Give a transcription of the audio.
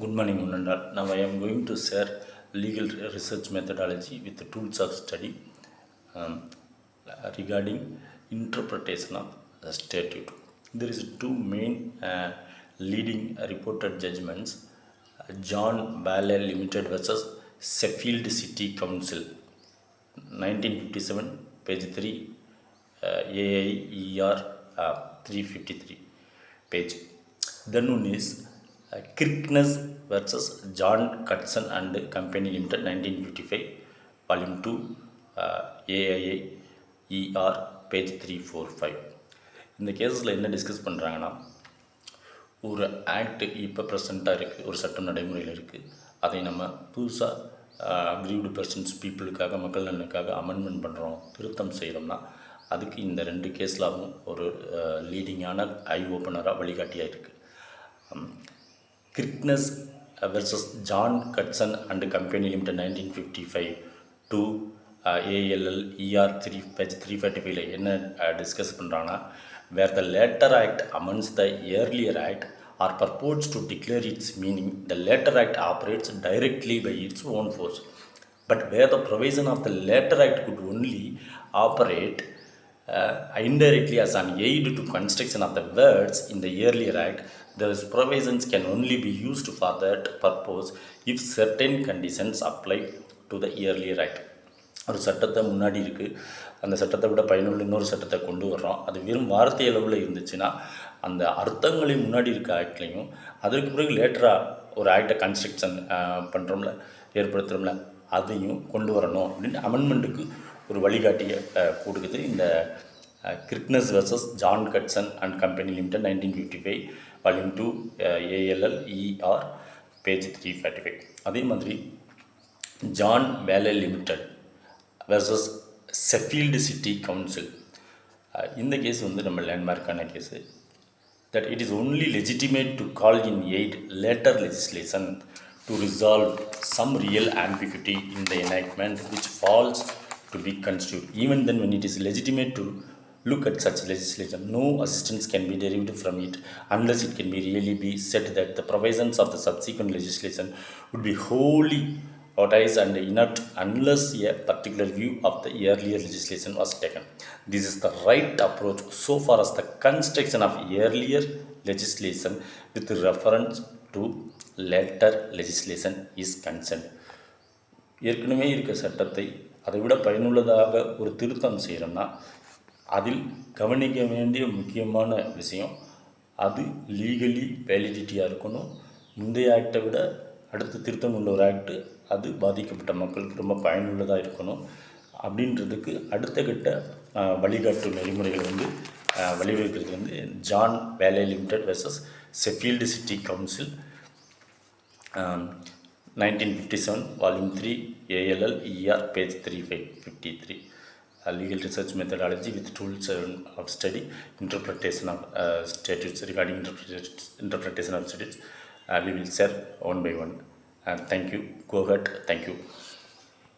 Good morning, Munandal. Now I am going to share legal research methodology with the tools of study um, regarding interpretation of a statute. There is two main leading reported judgments: John Balley Limited versus Sheffield City Council, 1957, page 3, AIER 353 page. Then one is Kirkness versus John Cutson and Company Limited, 1955, volume 2, AIER page 345. இந்த கேஸில் என்ன discuss பண்ணுறாங்கன்னா, ஒரு act இப்போ ப்ரெசண்ட்டாக இருக்குது, ஒரு சட்டம் நடைமுறையில் இருக்குது. அதை நம்ம புதுசாக அக்ரீவ்டு பர்சன்ஸ் பீப்புளுக்காக, மக்கள் நலனுக்காக அமெண்ட்மெண்ட் பண்ணுறோம், திருத்தம் செய்கிறோம்னா அதுக்கு இந்த ரெண்டு கேஸ்லாவும் ஒரு லீடிங்கான ஐ ஓப்பனராக வழிகாட்டியாக இருக்குது. Kirkness versus John Hudson and company limited, 1955 to ALLER 3 page 345ல என்ன டிஸ்கஸ் பண்ணுறாங்கன்னா, where the latter act amends the earlier act or purports to declare its meaning, the latter act operates directly by its own force. But where the provision of the latter act could only operate indirectly as an aid to construction of the words in the earlier act, those provisions can only be used for that purpose if certain conditions apply to the earlier act. ஒரு சட்டத்தை முன்னாடி இருக்குது, அந்த சட்டத்தை விட பயனுள்ள இன்னொரு சட்டத்தை கொண்டு வர்றோம். அது வெறும் வார்த்தை அளவில் இருந்துச்சுன்னா அந்த அர்த்தங்களை முன்னாடி இருக்க ஆக்ட்லையும், அதற்கு பிறகு லேட்டராக ஒரு ஆக்டை கன்ஸ்ட்ரக்ஷன் பண்ணுறோம்ல, ஏற்படுத்துகிறோம்ல, அதையும் கொண்டு வரணும் அப்படின்னு அமெண்ட்மெண்ட்டுக்கு ஒரு வழிகாட்டியை கொடுக்குது இந்த Kirkness versus John Hudson and company limited, 1955, volume 2, ALLER page 345. அதே மாதிரி John Whaley limited versus Sheffield city council, இந்த கேஸ் வந்து நம்ம லேண்ட்மார்க்கான case. that it is only legitimate to call in aid later legislation to resolve some real ambiguity in the enactment which falls to be construed. Even then, when it is legitimate to look at such legislation, no assistance can be derived from it unless it can be really be said that the provisions of the subsequent legislation would be wholly odorous and inert unless a particular view of the earlier legislation was taken. This is the right approach so far as the construction of earlier legislation with reference to later legislation is concerned. ஏற்கனவே இருக்க சட்டத்தை அதை விட பயனுள்ளதாக ஒரு திருத்தம் செய்கிறோம்னா அதில் கவனிக்க வேண்டிய முக்கியமான விஷயம், அது லீகலி வேலிடிட்டியாக இருக்கணும். முந்தைய ஆக்டை விட அடுத்து திருத்தம் உள்ள ஒரு ஆக்டு அது பாதிக்கப்பட்ட மக்களுக்கு ரொம்ப பயனுள்ளதாக இருக்கணும். அப்படின்றதுக்கு அடுத்த கட்ட வழிகாட்டு நெறிமுறைகள் வந்து வழிவகுக்கிறது வந்து John Whaley limited versus Sheffield city council, 1957, volume 3, ALLER page 353. Legal research methodology with tools of study, interpretation of statutes. Regarding interpretation of statutes, we will share one by one. Thank you. Go ahead. Thank you.